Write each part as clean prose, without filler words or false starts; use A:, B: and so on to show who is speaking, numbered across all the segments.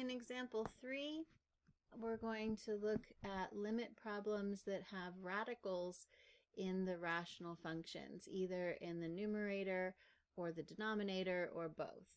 A: in example 3, we're going to look at limit problems that have radicals in the rational functions, either in the numerator or the denominator or both.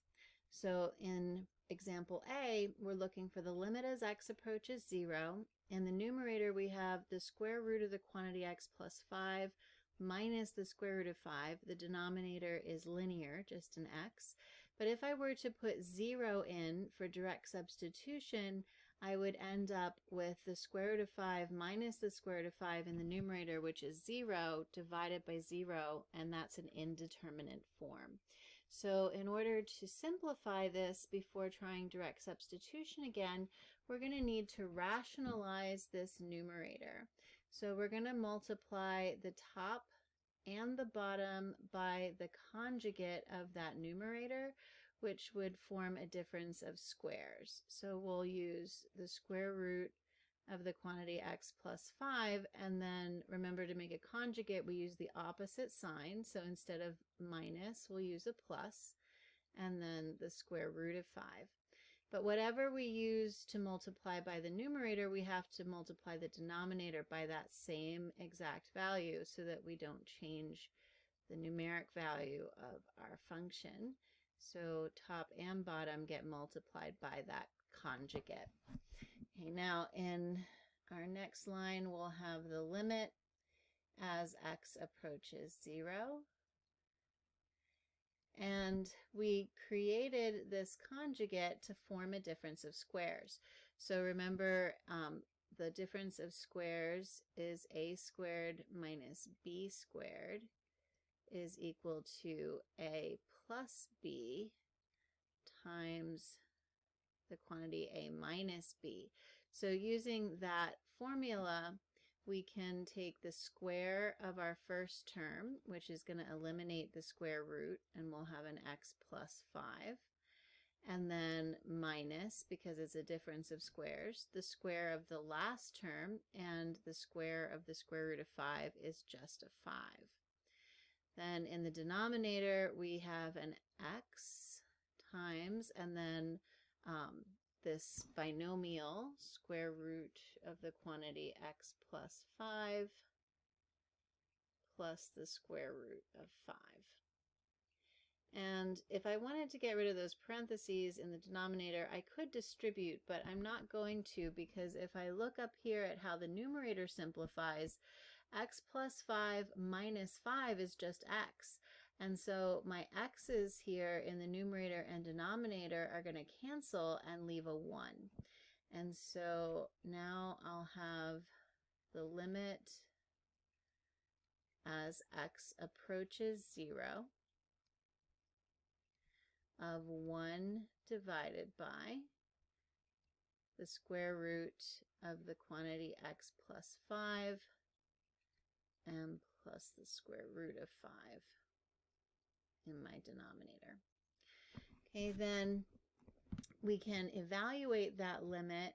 A: So in example A, we're looking for the limit as x approaches 0. In the numerator, we have the square root of the quantity x plus 5 minus the square root of 5. The denominator is linear, just an x. But if I were to put 0 in for direct substitution, I would end up with the square root of 5 minus the square root of 5 in the numerator, which is 0, divided by 0, and that's an indeterminate form. So in order to simplify this before trying direct substitution again, we're going to need to rationalize this numerator. So we're going to multiply the top and the bottom by the conjugate of that numerator, which would form a difference of squares. So we'll use the square root of the quantity x plus 5, and then remember, to make a conjugate we use the opposite sign. So instead of minus, we'll use a plus, and then the square root of 5. But whatever we use to multiply by the numerator, we have to multiply the denominator by that same exact value so that we don't change the numeric value of our function. So top and bottom get multiplied by that conjugate. Okay, now in our next line, we'll have the limit as x approaches 0. And we created this conjugate to form a difference of squares. So remember, the difference of squares is a squared minus b squared is equal to a plus b times the quantity a minus b. So using that formula, we can take the square of our first term, which is going to eliminate the square root, and we'll have an x plus 5. And then minus, because it's a difference of squares, the square of the last term, and the square of the square root of 5 is just a 5. Then in the denominator, we have an x times, and then this binomial square root of the quantity x plus 5 plus the square root of 5. And if I wanted to get rid of those parentheses in the denominator, I could distribute, but I'm not going to, because if I look up here at how the numerator simplifies, x plus 5 minus 5 is just x. And so my x's here in the numerator and denominator are going to cancel and leave a 1. And so now I'll have the limit as x approaches 0 of 1 divided by the square root of the quantity x plus 5 and plus the square root of 5 in my denominator. Okay, then we can evaluate that limit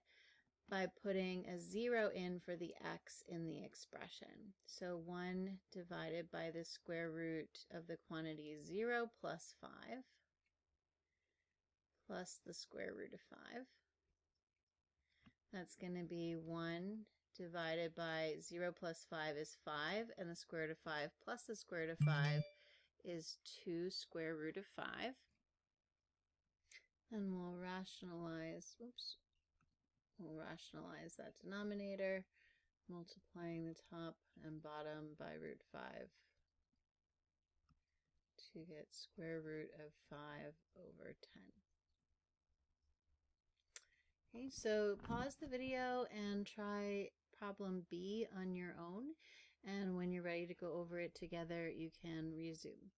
A: by putting a 0 in for the x in the expression. So 1 divided by the square root of the quantity 0 plus 5 plus the square root of 5. That's going to be 1 divided by 0 plus 5 is 5, and the square root of 5 plus the square root of 5 is 2 square root of 5. And we'll rationalize, we'll rationalize that denominator, multiplying the top and bottom by root 5 to get square root of 5 over 10. Okay, so pause the video and try problem B on your own, and when you're ready to go over it together, you can resume.